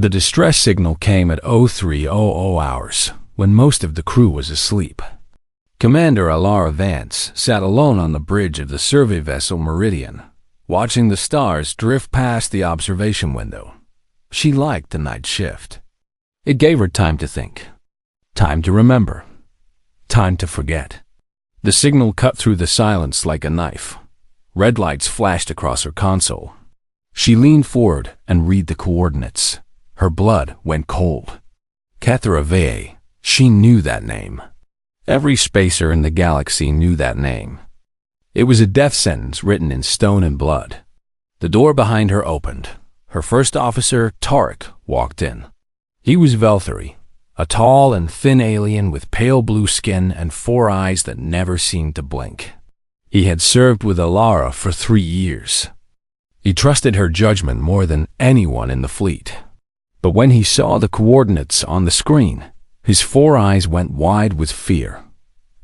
The distress signal came at 0300 hours, when most of the crew was asleep. Commander Alara Vance sat alone on the bridge of the survey vessel Meridian, watching the stars drift past the observation window. She liked the night shift. It gave her time to think, time to remember, time to forget. The signal cut through the silence like a knife. Red lights flashed across her console. She leaned forward and read the coordinates. Her blood went cold. Cathra. She knew that name. Every spacer in the galaxy knew that name. It was a death sentence written in stone and blood. The door behind her opened. Her first officer, Tarek, walked in. He was Velthari, a tall and thin alien with pale blue skin and 4 eyes that never seemed to blink. He had served with Alara for 3 years. He trusted her judgment more than anyone in the fleet. But when he saw the coordinates on the screen, his 4 eyes went wide with fear.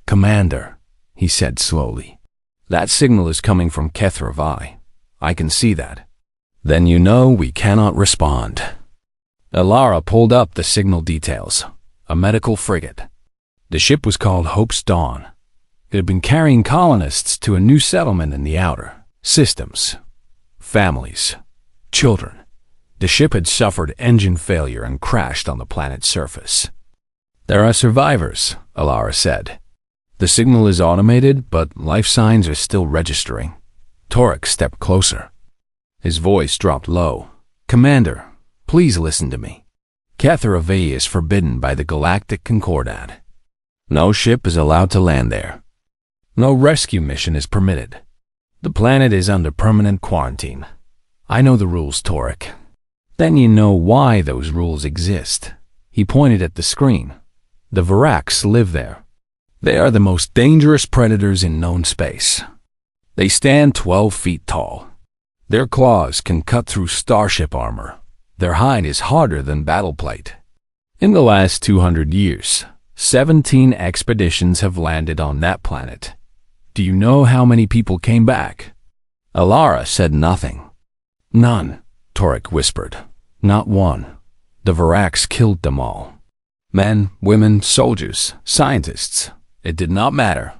"Commander," he said slowly, "that signal is coming from Kethra. I can see that." "Then you know we cannot respond." Alara pulled up the signal details. A medical frigate. The ship was called Hope's Dawn. It had been carrying colonists to a new settlement in the outer systems. Families. Children. The ship had suffered engine failure and crashed on the planet's surface. "There are survivors," Alara said. "The signal is automated, but life signs are still registering." Torek stepped closer. His voice dropped low. "Commander, please listen to me. Kethra is forbidden by the Galactic Concordat. No ship is allowed to land there. No rescue mission is permitted. The planet is under permanent quarantine. I know the rules, Torek." "Then you know why those rules exist." He pointed at the screen. "The Varax live there. They are the most dangerous predators in known space. They stand 12 feet tall. Their claws can cut through starship armor. Their hide is harder than battle plate. In the last 200 years, 17 expeditions have landed on that planet. Do you know how many people came back?" Alara said nothing. "None," Torek whispered. "Not one. The Varax killed them all. Men, women, soldiers, scientists. It did not matter.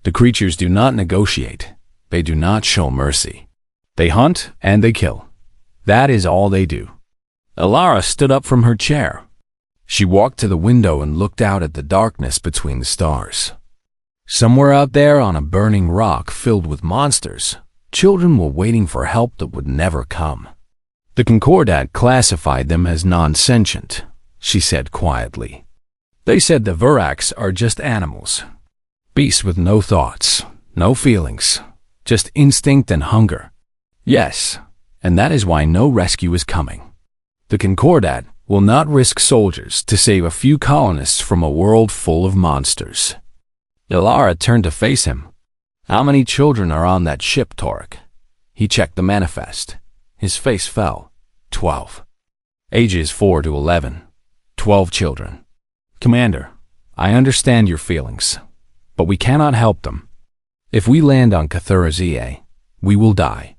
The creatures do not negotiate. They do not show mercy. They hunt and they kill. That is all they do." Alara stood up from her chair. She walked to the window and looked out at the darkness between the stars. Somewhere out there on a burning rock filled with monsters, children were waiting for help that would never come. "The Concordat classified them as non-sentient," she said quietly. "They said the Varax are just animals. Beasts with no thoughts, no feelings, just instinct and hunger. Yes, and that is why no rescue is coming. The Concordat will not risk soldiers to save a few colonists from a world full of monsters." Alara turned to face him. "How many children are on that ship, Torek?" He checked the manifest. His face fell. 12. Ages 4 to 11. 12 children. "Commander, I understand your feelings, but we cannot help them. If we land on Kethra, we will die.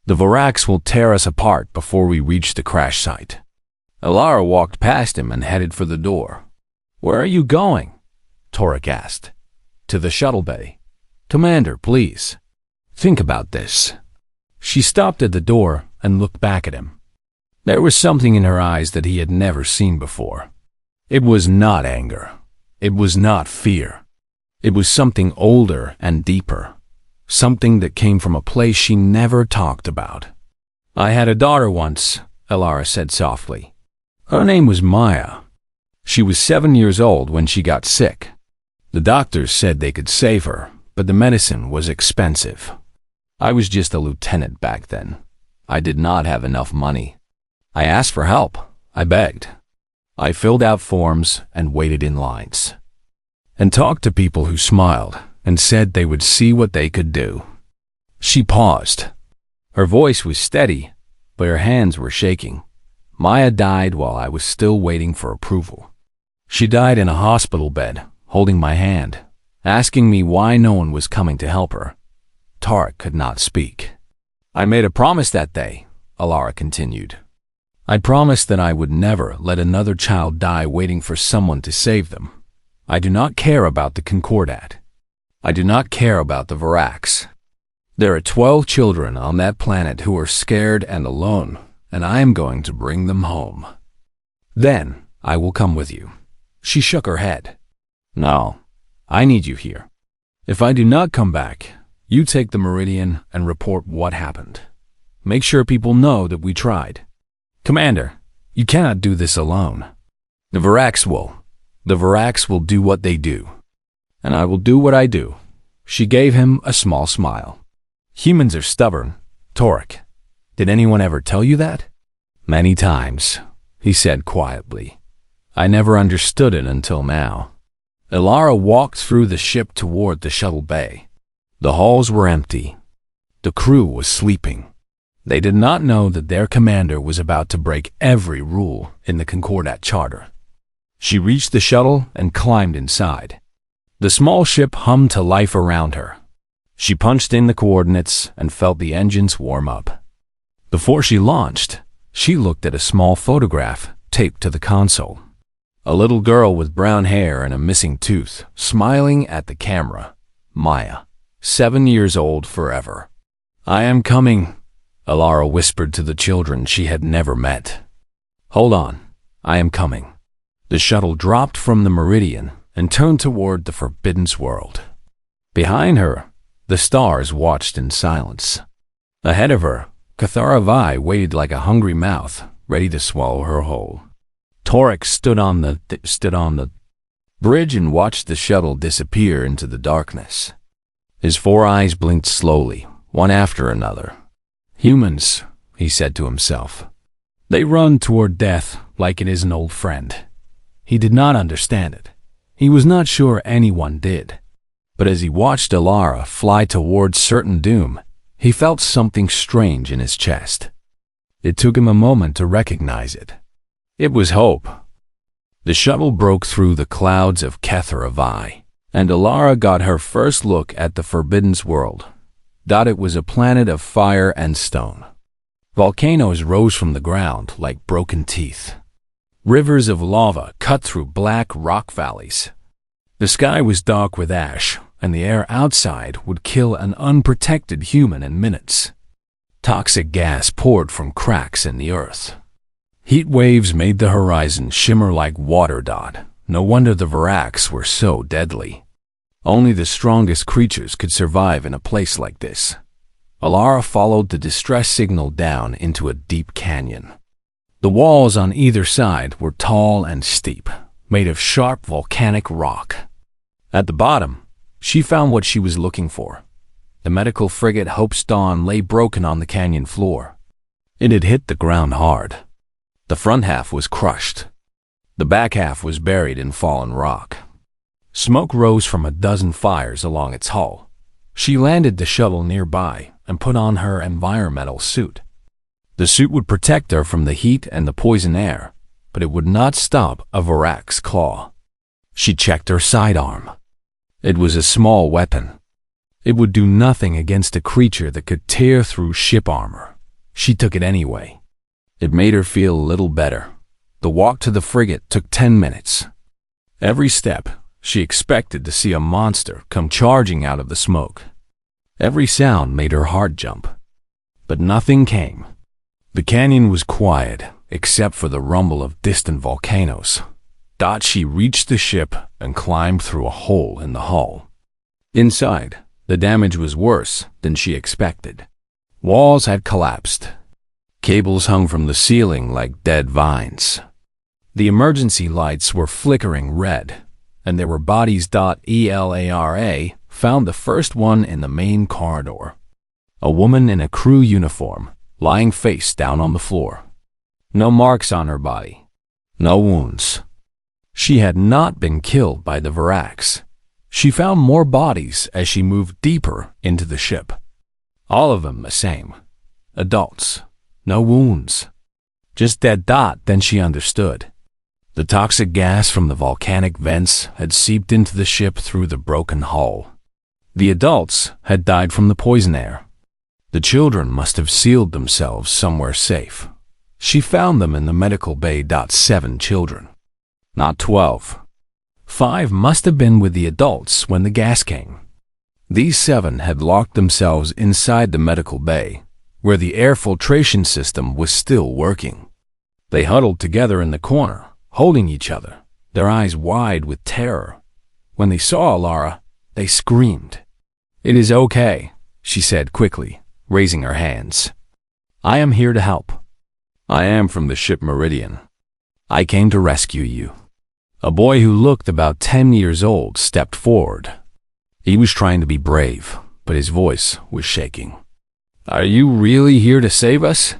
The Varax will tear us apart before we reach the crash site." Alara walked past him and headed for the door. "Where are you going?" Torek asked. "To the shuttle bay." "Commander, please. Think about this." She stopped at the door and looked back at him. There was something in her eyes that he had never seen before. It was not anger. It was not fear. It was something older and deeper. Something that came from a place she never talked about. "I had a daughter once," Alara said softly. "Her name was Maya. She was 7 years old when she got sick. The doctors said they could save her, but the medicine was expensive. I was just a lieutenant back then. I did not have enough money. I asked for help. I begged. I filled out forms and waited in lines. And talked to people who smiled and said they would see what they could do." She paused. Her voice was steady, but her hands were shaking. "Maya died while I was still waiting for approval. She died in a hospital bed, holding my hand, asking me why no one was coming to help her." Tarek could not speak. "I made a promise that day," Alara continued. I promised that I would never let another child die waiting for someone to save them. I do not care about the Concordat. I do not care about the Varax. There are 12 children on that planet who are scared and alone, and I am going to bring them home. Then I will come with you." She shook her head. "No, I need you here. If I do not come back, you take the Meridian and report what happened. Make sure people know that we tried. Commander, you cannot do this alone. The Varax will do what they do. And I will do what I do." She gave him a small smile. "Humans are stubborn, Torek. Did anyone ever tell you that?" "Many times," he said quietly. "I never understood it until now." Ilara walked through the ship toward the shuttle bay. The halls were empty. The crew was sleeping. They did not know that their commander was about to break every rule in the Concordat Charter. She reached the shuttle and climbed inside. The small ship hummed to life around her. She punched in the coordinates and felt the engines warm up. Before she launched, she looked at a small photograph taped to the console. A little girl with brown hair and a missing tooth, smiling at the camera. Maya, 7 years old forever. "I am coming," Ilara whispered to the children she had never met. "Hold on, I am coming." The shuttle dropped from the Meridian and turned toward the Forbidden World. Behind her, the stars watched in silence. Ahead of her, Cathara waited like a hungry mouth, ready to swallow her whole. Torek stood on the bridge and watched the shuttle disappear into the darkness. His 4 eyes blinked slowly, one after another. "Humans," he said to himself. "They run toward death like it is an old friend." He did not understand it. He was not sure anyone did. But as he watched Ilara fly towards certain doom, he felt something strange in his chest. It took him a moment to recognize it. It was hope. The shuttle broke through the clouds of Cathara, and Ilara got her first look at the Forbidden World. It was a planet of fire and stone. Volcanoes rose from the ground like broken teeth. Rivers of lava cut through black rock valleys. The sky was dark with ash, and the air outside would kill an unprotected human in minutes. Toxic gas poured from cracks in the earth. Heat waves made the horizon shimmer like water. No wonder the Varax were so deadly. Only the strongest creatures could survive in a place like this. Ilara followed the distress signal down into a deep canyon. The walls on either side were tall and steep, made of sharp volcanic rock. At the bottom, she found what she was looking for. The medical frigate Hope's Dawn lay broken on the canyon floor. It had hit the ground hard. The front half was crushed. The back half was buried in fallen rock. Smoke rose from a dozen fires along its hull. She landed the shuttle nearby and put on her environmental suit. The suit would protect her from the heat and the poison air, but it would not stop a Varax's claw. She checked her sidearm. It was a small weapon. It would do nothing against a creature that could tear through ship armor. She took it anyway. It made her feel a little better. The walk to the frigate took 10 minutes. Every step, she expected to see a monster come charging out of the smoke. Every sound made her heart jump. But nothing came. The canyon was quiet, except for the rumble of distant volcanoes. She reached the ship and climbed through a hole in the hull. Inside, the damage was worse than she expected. Walls had collapsed. Cables hung from the ceiling like dead vines. The emergency lights were flickering red, and there were bodies. Elara found the first one in the main corridor. A woman in a crew uniform, lying face down on the floor. No marks on her body. No wounds. She had not been killed by the Varax. She found more bodies as she moved deeper into the ship. All of them the same. Adults. No wounds. Just dead. Then she understood. The toxic gas from the volcanic vents had seeped into the ship through the broken hull. The adults had died from the poison air. The children must have sealed themselves somewhere safe. She found them in the medical bay. 7 children, not 12. 5 must have been with the adults when the gas came. These 7 had locked themselves inside the medical bay, where the air filtration system was still working. They huddled together in the corner, holding each other, their eyes wide with terror. When they saw Alara, they screamed. "It is okay," she said quickly, raising her hands. "I am here to help. I am from the ship Meridian. I came to rescue you." A boy who looked about 10 years old stepped forward. He was trying to be brave, but his voice was shaking. "Are you really here to save us?"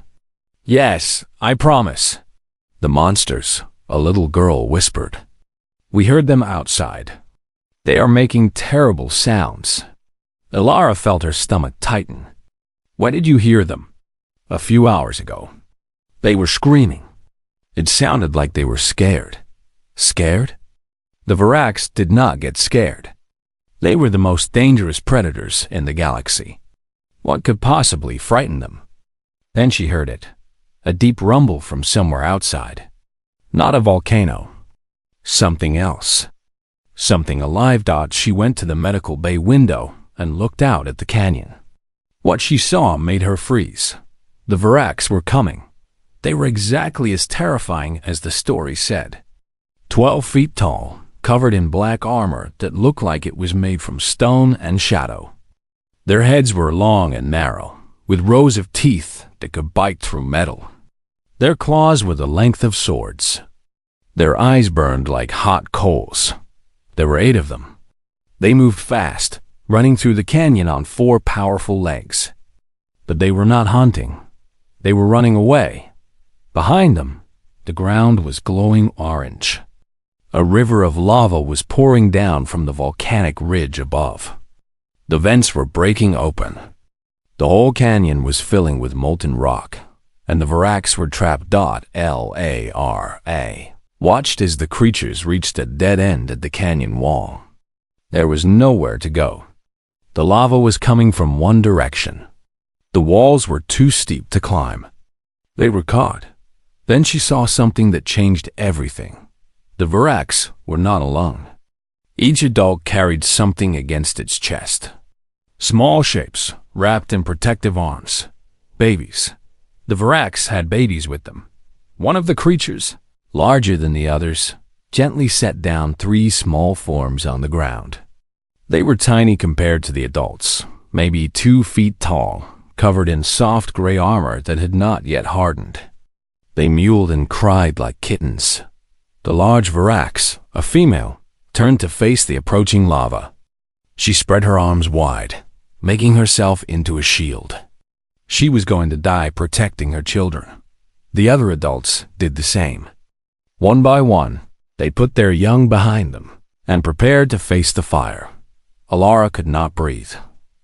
"Yes, I promise." "The monsters," a little girl whispered. "We heard them outside. They are making terrible sounds." Alara felt her stomach tighten. "When did you hear them?" "A few hours ago." "They were screaming." It sounded like they were scared. Scared? The Varax did not get scared. They were the most dangerous predators in the galaxy. What could possibly frighten them? Then she heard it. A deep rumble from somewhere outside. Not a volcano. Something else. Something alive. She went to the medical bay window and looked out at the canyon. What she saw made her freeze. The Varax were coming. They were exactly as terrifying as the story said. 12 feet tall, covered in black armor that looked like it was made from stone and shadow. Their heads were long and narrow, with rows of teeth that could bite through metal. Their claws were the length of swords. Their eyes burned like hot coals. There were 8 of them. They moved fast, running through the canyon on 4 powerful legs. But they were not hunting. They were running away. Behind them, the ground was glowing orange. A river of lava was pouring down from the volcanic ridge above. The vents were breaking open. The whole canyon was filling with molten rock, and the Varax were trapped. Lara watched as the creatures reached a dead end at the canyon wall. There was nowhere to go. The lava was coming from one direction. The walls were too steep to climb. They were caught. Then she saw something that changed everything. The Varax were not alone. Each adult carried something against its chest. Small shapes, wrapped in protective arms. Babies. The Varax had babies with them. One of the creatures, larger than the others, gently set down 3 small forms on the ground. They were tiny compared to the adults, maybe 2 feet tall, covered in soft gray armor that had not yet hardened. They mewled and cried like kittens. The large Varax, a female, turned to face the approaching lava. She spread her arms wide, making herself into a shield. She was going to die protecting her children. The other adults did the same. One by one, they put their young behind them and prepared to face the fire. Alara could not breathe.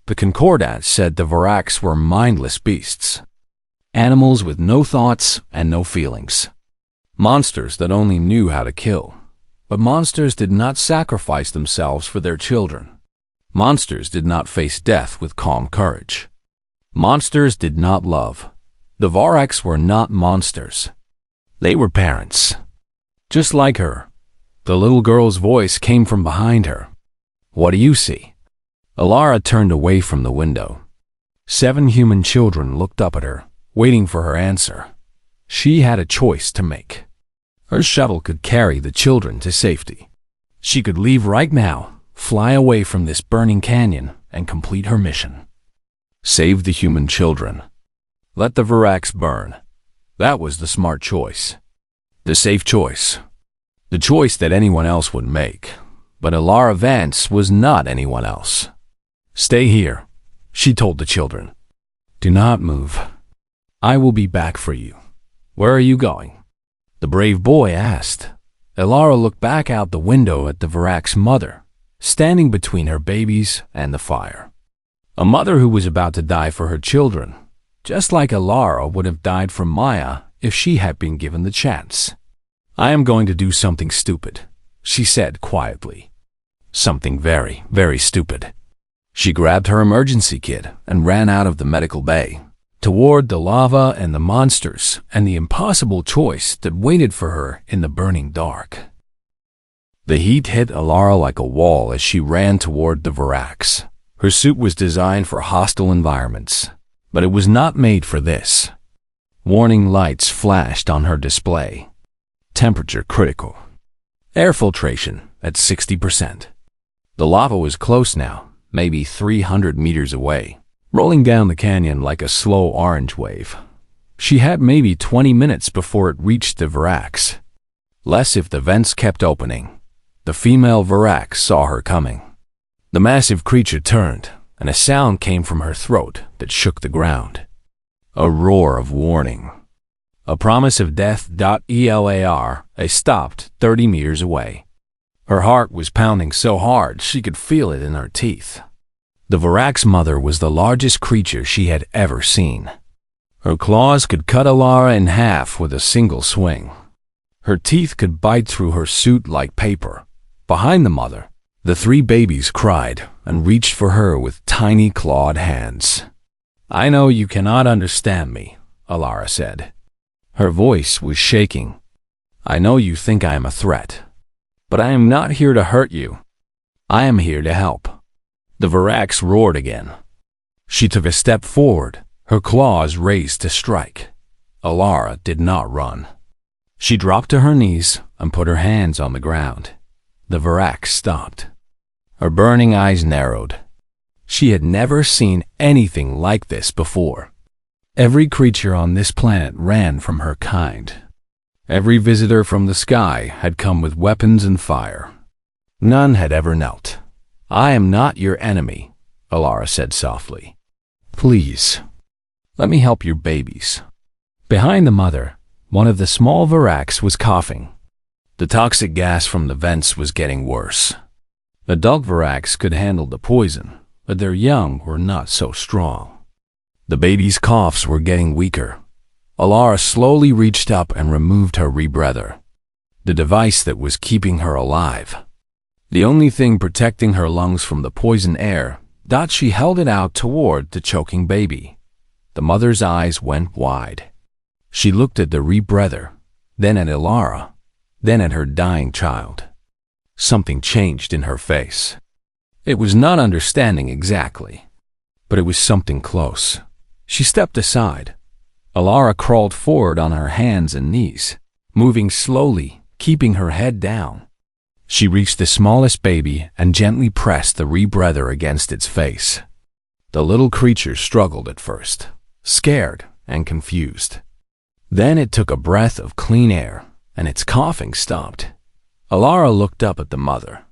The Concordance said the Varax were mindless beasts. Animals with no thoughts and no feelings. Monsters that only knew how to kill. But monsters did not sacrifice themselves for their children. Monsters did not face death with calm courage. Monsters did not love. The Varax were not monsters. They were parents. Just like her. The little girl's voice came from behind her. "What do you see?" Alara turned away from the window. 7 human children looked up at her, waiting for her answer. She had a choice to make. Her shuttle could carry the children to safety. She could leave right now, fly away from this burning canyon, and complete her mission. Save the human children. Let the Varax burn. That was the smart choice. The safe choice. The choice that anyone else would make. But Alara Vance was not anyone else. "Stay here," she told the children. "Do not move. I will be back for you." "Where are you going?" the brave boy asked. Alara looked back out the window at the Varax's mother, standing between her babies and the fire. A mother who was about to die for her children, just like Alara would have died for Maya if she had been given the chance. "I am going to do something stupid," she said quietly. "Something very, very stupid." She grabbed her emergency kit and ran out of the medical bay, toward the lava and the monsters and the impossible choice that waited for her in the burning dark. The heat hit Alara like a wall as she ran toward the Varax. Her suit was designed for hostile environments, but it was not made for this. Warning lights flashed on her display. Temperature critical. Air filtration at 60%. The lava was close now, maybe 300 meters away, rolling down the canyon like a slow orange wave. She had maybe 20 minutes before it reached the Varax. Less if the vents kept opening. The female Varax saw her coming. The massive creature turned, and a sound came from her throat that shook the ground. A roar of warning. A promise of death. Elar, I stopped 30 meters away. Her heart was pounding so hard she could feel it in her teeth. The Varax mother was the largest creature she had ever seen. Her claws could cut Alara in half with a single swing. Her teeth could bite through her suit like paper. Behind the mother, the three babies cried and reached for her with tiny clawed hands. I know you cannot understand me, Alara said. Her voice was shaking. I know you think I am a threat, but I am not here to hurt you. I am here to help. The Varax roared again. She took a step forward, her claws raised to strike. Alara did not run. She dropped to her knees and put her hands on the ground. The Varax stopped. Her burning eyes narrowed. She had never seen anything like this before. Every creature on this planet ran from her kind. Every visitor from the sky had come with weapons and fire. None had ever knelt. I am not your enemy, Alara said softly. Please, let me help your babies. Behind the mother, one of the small Varax was coughing. The toxic gas from the vents was getting worse. Adult Varax could handle the poison, but their young were not so strong. The baby's coughs were getting weaker. Alara slowly reached up and removed her rebreather, the device that was keeping her alive. The only thing protecting her lungs from the poison air. She held it out toward the choking baby. The mother's eyes went wide. She looked at the rebreather, then at Alara, then at her dying child. Something changed in her face. It was not understanding exactly, but it was something close. She stepped aside. Alara crawled forward on her hands and knees, moving slowly, keeping her head down. She reached the smallest baby and gently pressed the rebreather against its face. The little creature struggled at first, scared and confused. Then it took a breath of clean air, and its coughing stopped. Alara looked up at the mother.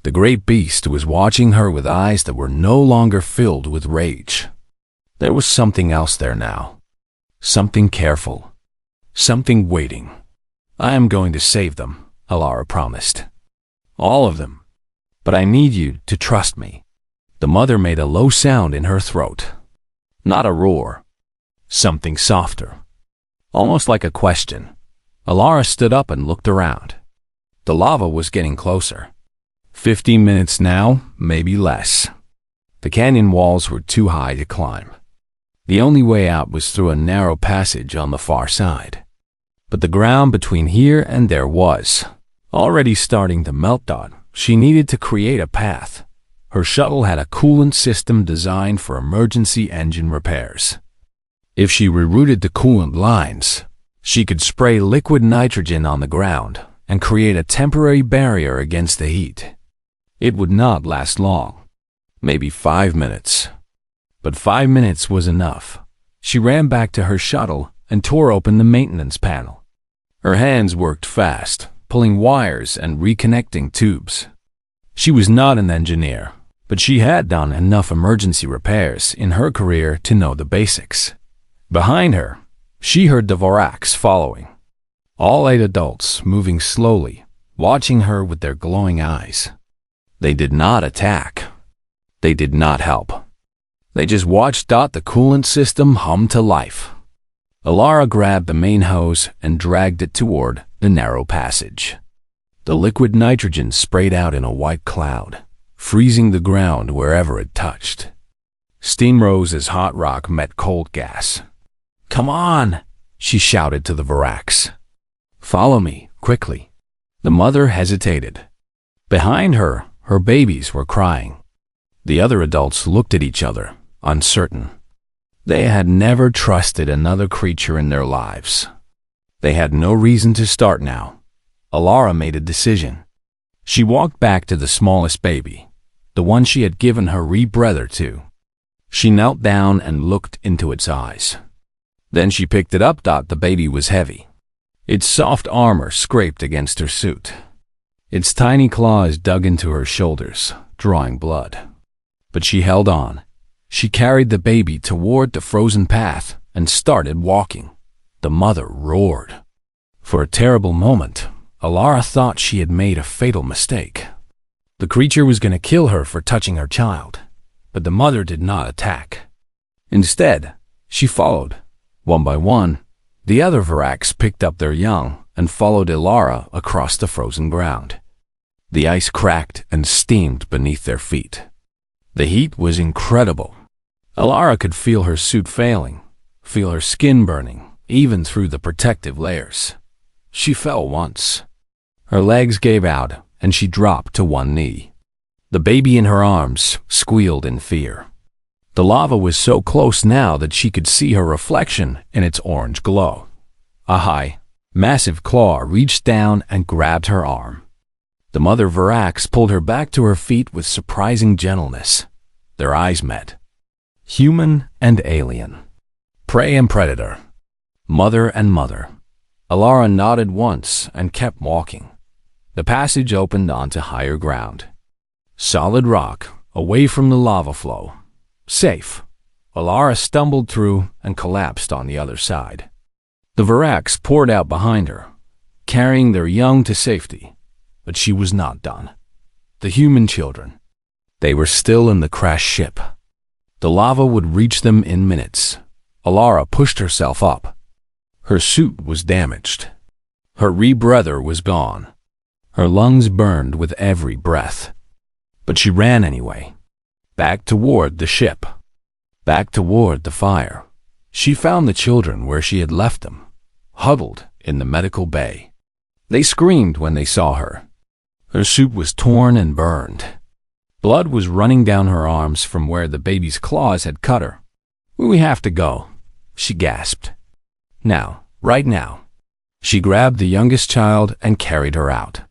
The great beast was watching her with eyes that were no longer filled with rage. There was something else there now. Something careful. Something waiting. I am going to save them, Alara promised. All of them. But I need you to trust me. The mother made a low sound in her throat. Not a roar. Something softer. Almost like a question. Alara stood up and looked around. The lava was getting closer. 15 minutes now, maybe less. The canyon walls were too high to climb. The only way out was through a narrow passage on the far side. But the ground between here and there was already starting to melt. She needed to create a path. Her shuttle had a coolant system designed for emergency engine repairs. If she rerouted the coolant lines, she could spray liquid nitrogen on the ground and create a temporary barrier against the heat. It would not last long, maybe 5 minutes. But 5 minutes was enough. She ran back to her shuttle and tore open the maintenance panel. Her hands worked fast, pulling wires and reconnecting tubes. She was not an engineer, but she had done enough emergency repairs in her career to know the basics. Behind her, she heard the Varax following. All 8 adults moving slowly, watching her with their glowing eyes. They did not attack. They did not help. They just watched the coolant system hum to life. Alara grabbed the main hose and dragged it toward the narrow passage. The liquid nitrogen sprayed out in a white cloud, freezing the ground wherever it touched. Steam rose as hot rock met cold gas, "Come on!" she shouted to the Varax. "Follow me, quickly." The mother hesitated. Behind her, her babies were crying. The other adults looked at each other, uncertain. They had never trusted another creature in their lives. They had no reason to start now. Alara made a decision. She walked back to the smallest baby, the one she had given her rebreather to. She knelt down and looked into its eyes. Then she picked it up. The baby was heavy. Its soft armor scraped against her suit. Its tiny claws dug into her shoulders, drawing blood. But she held on. She carried the baby toward the frozen path and started walking. The mother roared. For a terrible moment, Alara thought she had made a fatal mistake. The creature was going to kill her for touching her child, but the mother did not attack. Instead, she followed. One by one, the other Varax picked up their young and followed Alara across the frozen ground. The ice cracked and steamed beneath their feet. The heat was incredible. Alara could feel her suit failing, feel her skin burning, even through the protective layers. She fell once. Her legs gave out, and she dropped to one knee. The baby in her arms squealed in fear. The lava was so close now that she could see her reflection in its orange glow. A high, massive claw reached down and grabbed her arm. The mother Varax pulled her back to her feet with surprising gentleness. Their eyes met. Human and alien. Prey and predator. Mother and mother. Alara nodded once and kept walking. The passage opened onto higher ground. Solid rock, away from the lava flow. Safe. Alara stumbled through and collapsed on the other side. The Varax poured out behind her, carrying their young to safety. But she was not done. The human children. They were still in the crashed ship. The lava would reach them in minutes. Alara pushed herself up. Her suit was damaged. Her rebreather was gone. Her lungs burned with every breath. But she ran anyway. Back toward the ship. Back toward the fire. She found the children where she had left them, huddled in the medical bay. They screamed when they saw her. Her suit was torn and burned. Blood was running down her arms from where the baby's claws had cut her. "We have to go," she gasped. "Now, right now." She grabbed the youngest child and carried her out.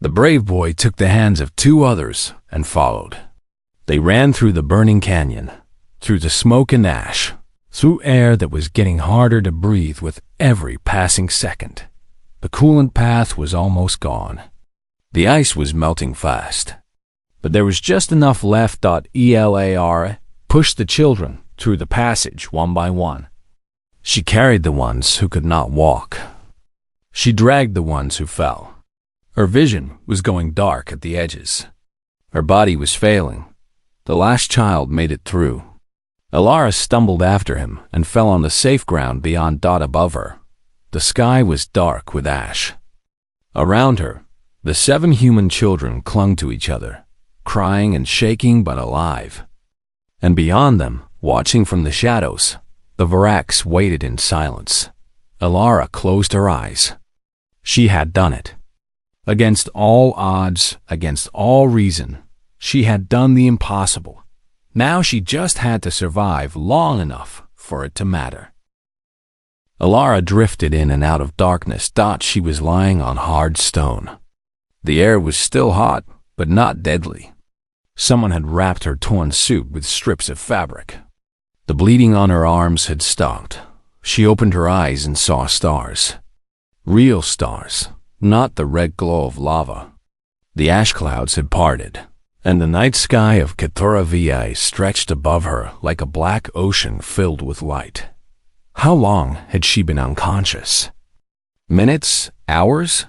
The brave boy took the hands of two others and followed. They ran through the burning canyon, through the smoke and ash, through air that was getting harder to breathe with every passing second. The coolant path was almost gone. The ice was melting fast. But there was just enough left. Elara pushed the children through the passage one by one. She carried the ones who could not walk. She dragged the ones who fell. Her vision was going dark at the edges. Her body was failing. The last child made it through. Alara stumbled after him and fell on the safe ground beyond. Above her, the sky was dark with ash. Around her, the 7 human children clung to each other, crying and shaking but alive. And beyond them, watching from the shadows, the Varax waited in silence. Alara closed her eyes. She had done it. Against all odds, against all reason, she had done the impossible. Now she just had to survive long enough for it to matter. Alara drifted in and out of darkness. She was lying on hard stone. The air was still hot, but not deadly. Someone had wrapped her torn suit with strips of fabric. The bleeding on her arms had stopped. She opened her eyes and saw stars. Real stars, not the red glow of lava. The ash clouds had parted, and the night sky of Kathura VA stretched above her like a black ocean filled with light. How long had she been unconscious? Minutes? Hours?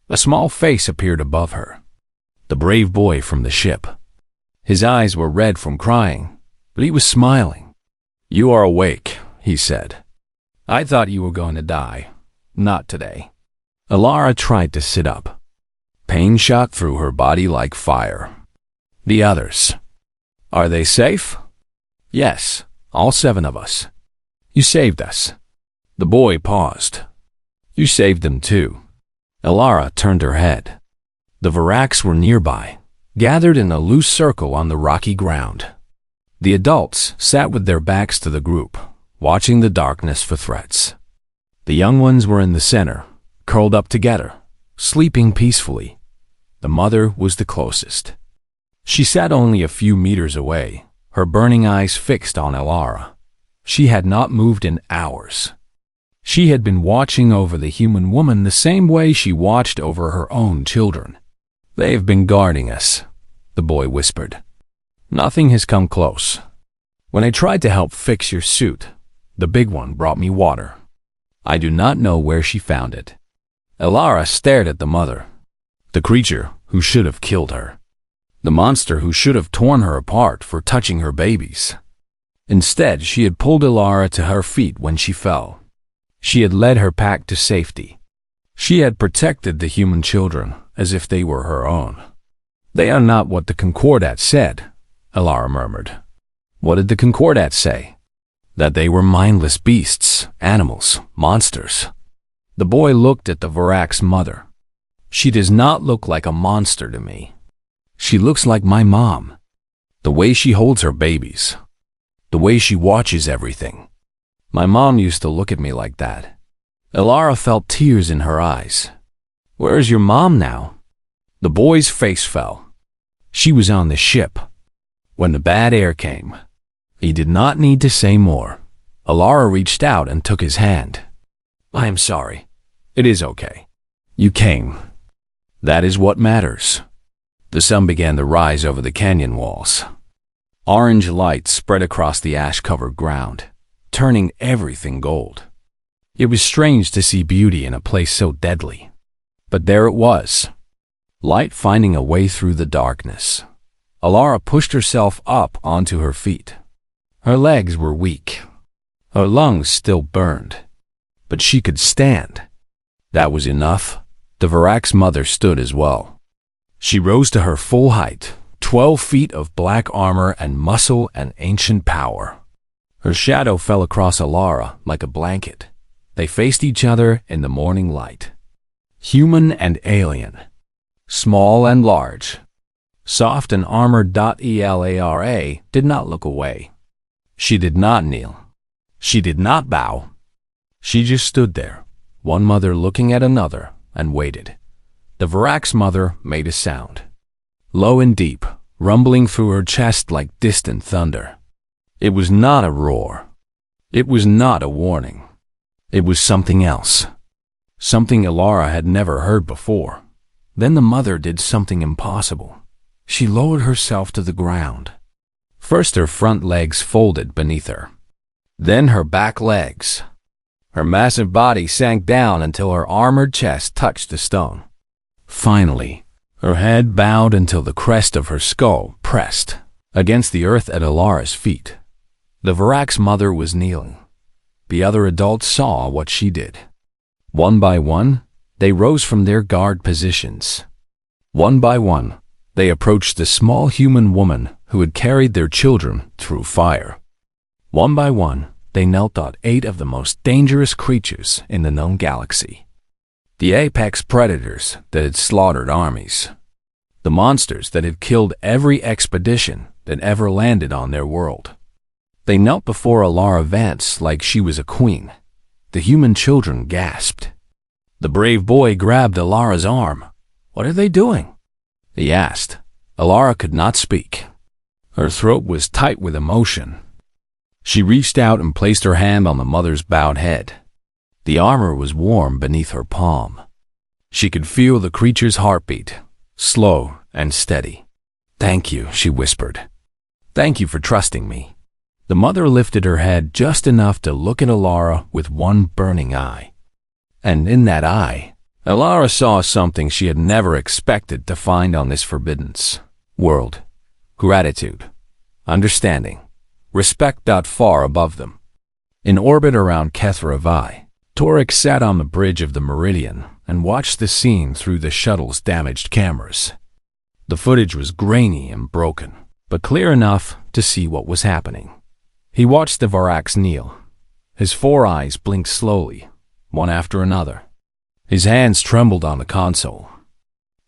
A small face appeared above her. The brave boy from the ship. His eyes were red from crying, but he was smiling. "You are awake," he said. "I thought you were going to die. Not today." Alara tried to sit up. Pain shot through her body like fire. The others. "Are they safe?" "Yes, all 7 of us." You saved us. The boy paused. You saved them too. Alara turned her head. The Varaks were nearby, gathered in a loose circle on the rocky ground. The adults sat with their backs to the group, watching the darkness for threats. The young ones were in the center, curled up together, sleeping peacefully. The mother was the closest. She sat only a few meters away, her burning eyes fixed on Alara. She had not moved in hours. She had been watching over the human woman the same way she watched over her own children. They have been guarding us, the boy whispered. Nothing has come close. When I tried to help fix your suit, the big one brought me water. I do not know where she found it. Alara stared at the mother. The creature who should have killed her. The monster who should have torn her apart for touching her babies. Instead, she had pulled Alara to her feet when she fell. She had led her pack to safety. She had protected the human children as if they were her own. They are not what the Concordat said, Alara murmured. What did the Concordat say? That they were mindless beasts, animals, monsters. The boy looked at the Varak's mother. She does not look like a monster to me. She looks like my mom. The way she holds her babies. The way she watches everything. My mom used to look at me like that. Alara felt tears in her eyes. Where is your mom now? The boy's face fell. She was on the ship. When the bad air came, he did not need to say more. Alara reached out and took his hand. I am sorry. It is okay. You came. That is what matters. The sun began to rise over the canyon walls. Orange light spread across the ash-covered ground, turning everything gold. It was strange to see beauty in a place so deadly. But there it was. Light finding a way through the darkness. Alara pushed herself up onto her feet. Her legs were weak. Her lungs still burned. But she could stand. That was enough. The Varak's mother stood as well. She rose to her full height, 12 feet of black armor and muscle and ancient power. Her shadow fell across Alara like a blanket. They faced each other in the morning light. Human and alien. Small and large. Soft and armored. Elara did not look away. She did not kneel. She did not bow. She just stood there, one mother looking at another, and waited. The Varak's mother made a sound. Low and deep, rumbling through her chest like distant thunder. It was not a roar. It was not a warning. It was something else. Something Alara had never heard before. Then the mother did something impossible. She lowered herself to the ground. First her front legs folded beneath her. Then her back legs. Her massive body sank down until her armored chest touched the stone. Finally, her head bowed until the crest of her skull pressed against the earth at Alara's feet. The Varak's mother was kneeling. The other adults saw what she did. One by one, they rose from their guard positions. One by one, they approached the small human woman who had carried their children through fire. One by one, they knelt on 8 of the most dangerous creatures in the known galaxy. The apex predators that had slaughtered armies. The monsters that had killed every expedition that ever landed on their world. They knelt before Alara Vance like she was a queen. The human children gasped. The brave boy grabbed Alara's arm. What are they doing? He asked. Alara could not speak. Her throat was tight with emotion. She reached out and placed her hand on the mother's bowed head. The armor was warm beneath her palm. She could feel the creature's heartbeat, slow and steady. Thank you, she whispered. Thank you for trusting me. The mother lifted her head just enough to look at Alara with one burning eye. And in that eye, Alara saw something she had never expected to find on this forbidden world. Gratitude, understanding, respect out far above them. In orbit around Kethra-Vi, Torek sat on the bridge of the Meridian and watched the scene through the shuttle's damaged cameras. The footage was grainy and broken, but clear enough to see what was happening. He watched the Varaks kneel. His 4 eyes blinked slowly, one after another. His hands trembled on the console.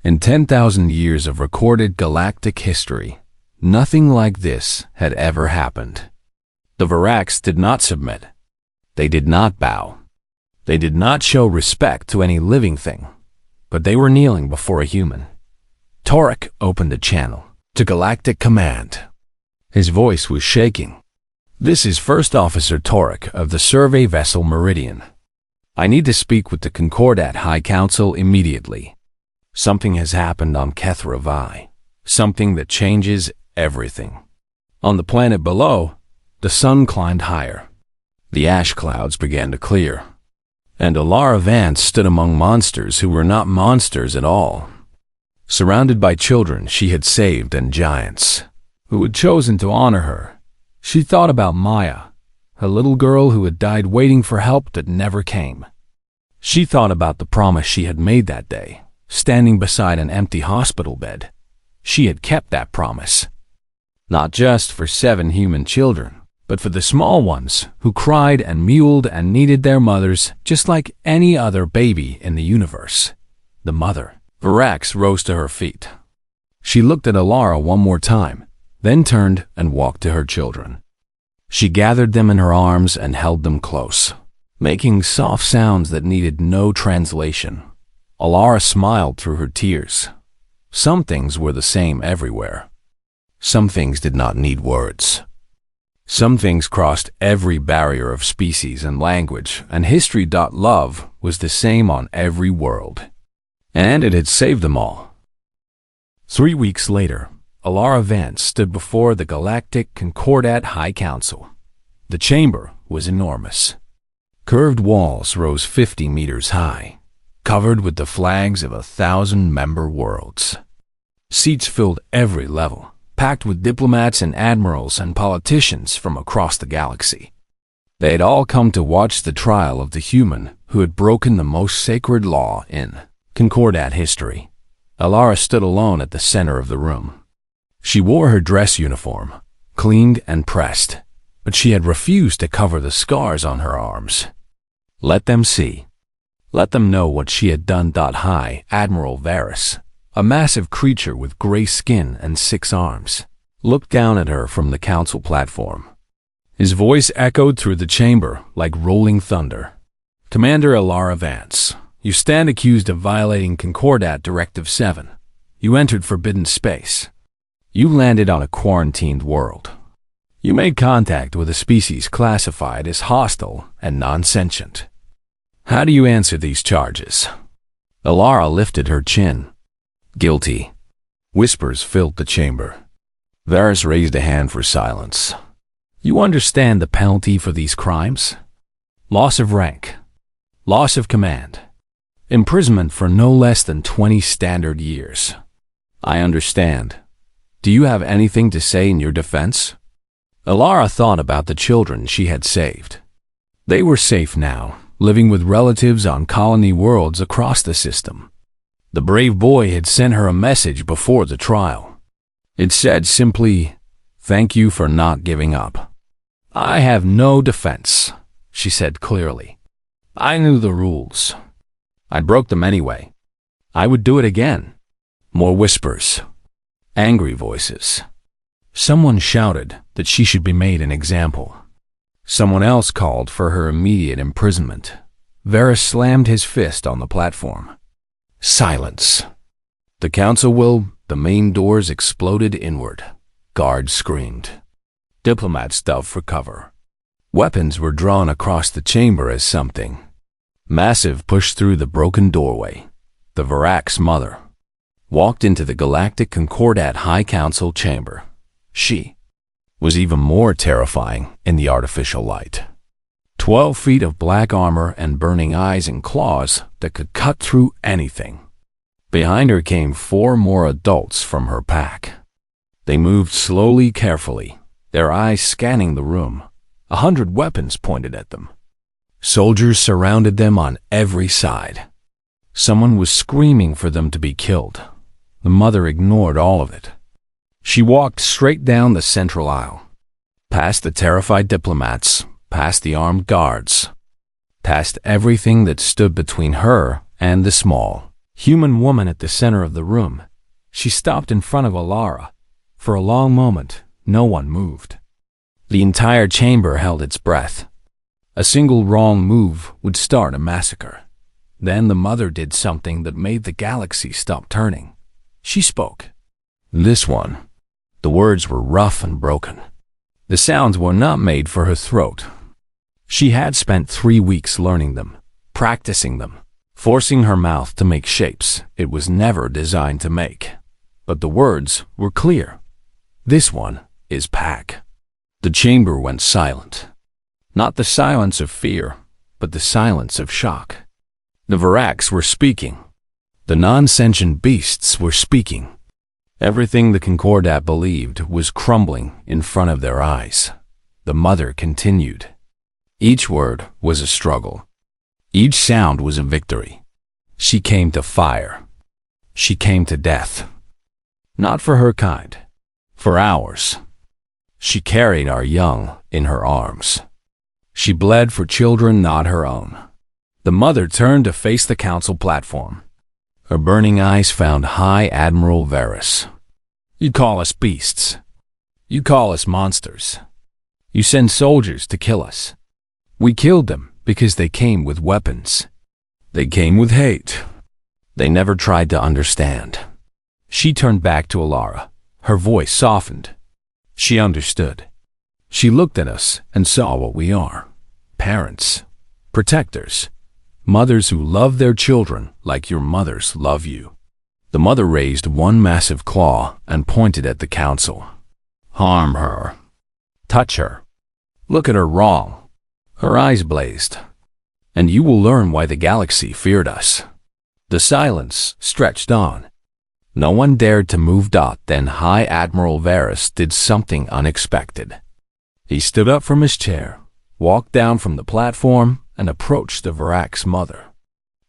In 10,000 years of recorded galactic history, nothing like this had ever happened. The Varax did not submit. They did not bow. They did not show respect to any living thing, but they were kneeling before a human. Torek opened the channel to Galactic Command. His voice was shaking. "This is First Officer Torek of the survey vessel Meridian. I need to speak with the Concordat High Council immediately. Something has happened on Kethra Vi. Something that changes everything." On the planet below, the sun climbed higher. The ash clouds began to clear, and Alara Vance stood among monsters who were not monsters at all. Surrounded by children she had saved and giants who had chosen to honor her, she thought about Maya, a little girl who had died waiting for help that never came. She thought about the promise she had made that day, standing beside an empty hospital bed. She had kept that promise. Not just for 7 human children, but for the small ones who cried and mewed and needed their mothers just like any other baby in the universe. The mother. Varax rose to her feet. She looked at Alara one more time, then turned and walked to her children. She gathered them in her arms and held them close, making soft sounds that needed no translation. Alara smiled through her tears. Some things were the same everywhere. Some things did not need words. Some things crossed every barrier of species and language, and history. Love was the same on every world. And it had saved them all. 3 weeks later, Alara Vance stood before the Galactic Concordat High Council. The chamber was enormous. Curved walls rose 50 meters high, covered with the flags of 1,000-member worlds. Seats filled every level, packed with diplomats and admirals and politicians from across the galaxy. They had all come to watch the trial of the human who had broken the most sacred law in Concordat history. Alara stood alone at the center of the room. She wore her dress uniform, cleaned and pressed, but she had refused to cover the scars on her arms. Let them see. Let them know what she had done. High Admiral Varys, a massive creature with gray skin and 6 arms, looked down at her from the council platform. His voice echoed through the chamber like rolling thunder. "Commander Alara Vance, you stand accused of violating Concordat Directive 7. You entered forbidden space. You landed on a quarantined world. You made contact with a species classified as hostile and non-sentient. How do you answer these charges?" Alara lifted her chin. "Guilty." Whispers filled the chamber. Varys raised a hand for silence. "You understand the penalty for these crimes? Loss of rank, loss of command, imprisonment for no less than 20 standard years." "I understand. Do you have anything to say in your defense?" Alara thought about the children she had saved. They were safe now, living with relatives on colony worlds across the system. The brave boy had sent her a message before the trial. It said simply, "Thank you for not giving up." "I have no defense," she said clearly. "I knew the rules. I broke them anyway. I would do it again." More whispers. Angry voices. Someone shouted that she should be made an example. Someone else called for her immediate imprisonment. Varys slammed his fist on the platform. Silence. The council will. The main doors exploded inward. Guards screamed. Diplomats dove for cover. Weapons were drawn across the chamber as something massive pushed through the broken doorway. The Varax mother walked into the Galactic Concordat High Council chamber. She was even more terrifying in the artificial light. 12 feet of black armor and burning eyes and claws that could cut through anything. Behind her came 4 more adults from her pack. They moved slowly, carefully, their eyes scanning the room. 100 weapons pointed at them. Soldiers surrounded them on every side. Someone was screaming for them to be killed. The mother ignored all of it. She walked straight down the central aisle, past the terrified diplomats, past the armed guards, past everything that stood between her and the small, human woman at the center of the room. She stopped in front of Alara. For a long moment, no one moved. The entire chamber held its breath. A single wrong move would start a massacre. Then the mother did something that made the galaxy stop turning. She spoke. This one. The words were rough and broken. The sounds were not made for her throat. She had spent 3 weeks learning them, practicing them, forcing her mouth to make shapes it was never designed to make. But the words were clear. This one is Pack. The chamber went silent. Not the silence of fear, but the silence of shock. The Varax were speaking. The non-sentient beasts were speaking. Everything the Concordat believed was crumbling in front of their eyes. The mother continued. Each word was a struggle. Each sound was a victory. She came to fire. She came to death. Not for her kind, for ours. She carried our young in her arms. She bled for children not her own. The mother turned to face the council platform. Her burning eyes found High Admiral Varys. You call us beasts. You call us monsters. You send soldiers to kill us. We killed them because they came with weapons. They came with hate. They never tried to understand. She turned back to Alara. Her voice softened. She understood. She looked at us and saw what we are. Parents. Protectors. Mothers who love their children like your mothers love you. The mother raised one massive claw and pointed at the council. Harm her. Touch her. Look at her wrong. Her eyes blazed. And you will learn why the galaxy feared us. The silence stretched on. No one dared to move. Then High Admiral Varys did something unexpected. He stood up from his chair, walked down from the platform, and approached the Varax mother.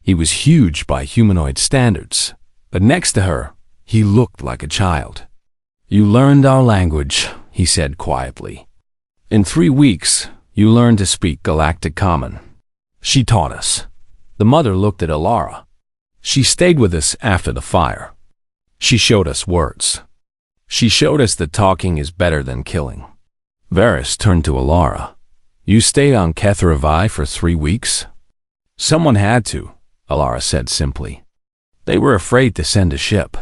He was huge by humanoid standards, but next to her, he looked like a child. You learned our language, he said quietly. In 3 weeks, you learned to speak Galactic Common. She taught us. The mother looked at Alara. She stayed with us after the fire. She showed us words. She showed us that talking is better than killing. Varys turned to Alara. You stayed on Kethravi for 3 weeks? Someone had to, Alara said simply. They were afraid to send a ship.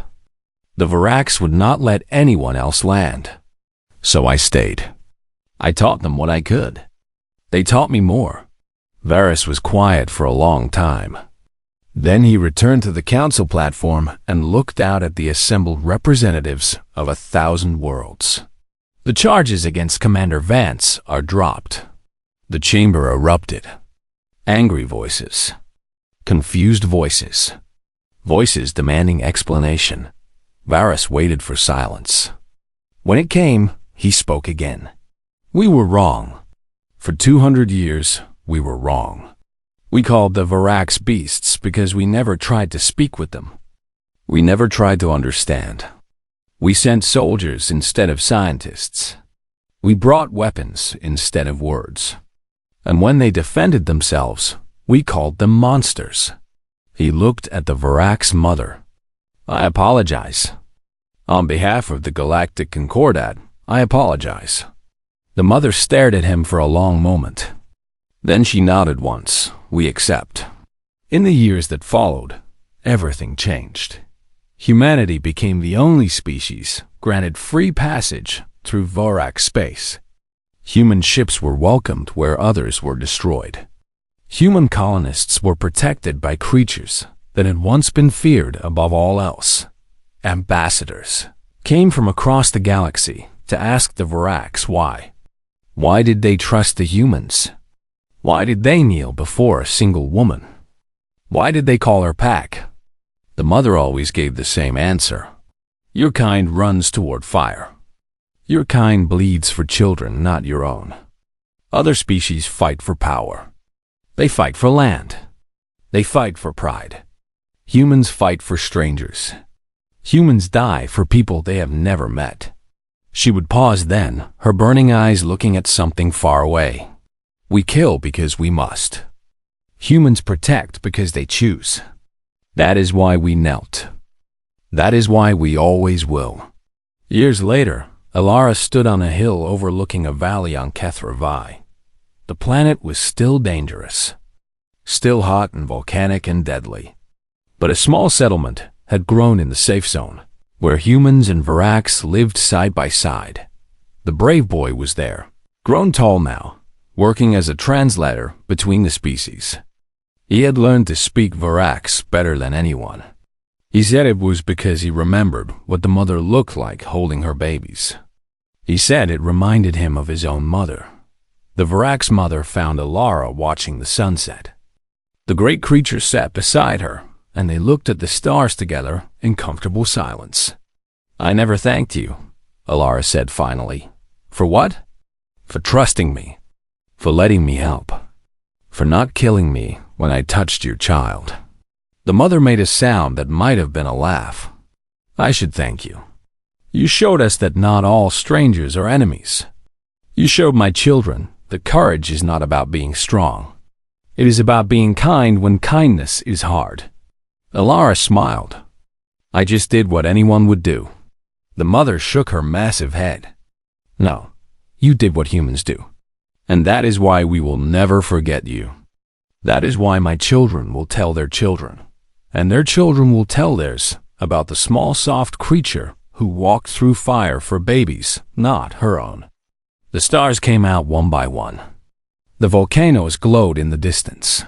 The Varax would not let anyone else land. So I stayed. I taught them what I could. They taught me more. Varys was quiet for a long time. Then he returned to the council platform and looked out at the assembled representatives of 1,000 worlds. The charges against Commander Vance are dropped. The chamber erupted. Angry voices. Confused voices. Voices demanding explanation. Varys waited for silence. When it came, he spoke again. We were wrong. For 200 years, we were wrong. We called the Varax beasts because we never tried to speak with them. We never tried to understand. We sent soldiers instead of scientists. We brought weapons instead of words. And when they defended themselves, we called them monsters. He looked at the Varax mother. I apologize. On behalf of the Galactic Concordat, I apologize. The mother stared at him for a long moment. Then she nodded once. We accept. In the years that followed, everything changed. Humanity became the only species granted free passage through Vorax space. Human ships were welcomed where others were destroyed. Human colonists were protected by creatures that had once been feared above all else. Ambassadors came from across the galaxy to ask the Varax why. Why did they trust the humans? Why did they kneel before a single woman? Why did they call her Pack? The mother always gave the same answer. Your kind runs toward fire. Your kind bleeds for children, not your own. Other species fight for power. They fight for land. They fight for pride. Humans fight for strangers. Humans die for people they have never met. She would pause then, her burning eyes looking at something far away. We kill because we must. Humans protect because they choose. That is why we knelt. That is why we always will. Years later, Alara stood on a hill overlooking a valley on HFY. The planet was still dangerous, still hot and volcanic and deadly. But a small settlement had grown in the safe zone, where humans and Varax lived side by side. The brave boy was there, grown tall now, working as a translator between the species. He had learned to speak Varax better than anyone. He said it was because he remembered what the mother looked like holding her babies. He said it reminded him of his own mother. The Varax mother found Alara watching the sunset. The great creature sat beside her, and they looked at the stars together in comfortable silence. "I never thanked you," Alara said finally. "For what?" "For trusting me. For letting me help. For not killing me when I touched your child." The mother made a sound that might have been a laugh. "I should thank you. You showed us that not all strangers are enemies. You showed my children that courage is not about being strong. It is about being kind when kindness is hard." Alara smiled. "I just did what anyone would do." The mother shook her massive head. "No, you did what humans do. And that is why we will never forget you. That is why my children will tell their children, and their children will tell theirs about the small soft creature who walked through fire for babies, not her own." The stars came out one by one. The volcanoes glowed in the distance.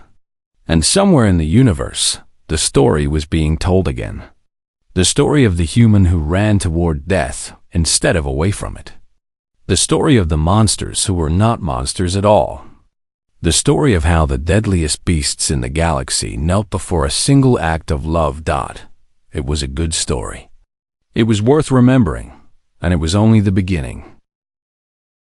And somewhere in the universe, the story was being told again. The story of the human who ran toward death instead of away from it. The story of the monsters who were not monsters at all. The story of how the deadliest beasts in the galaxy knelt before a single act of love. It was a good story. It was worth remembering, and it was only the beginning.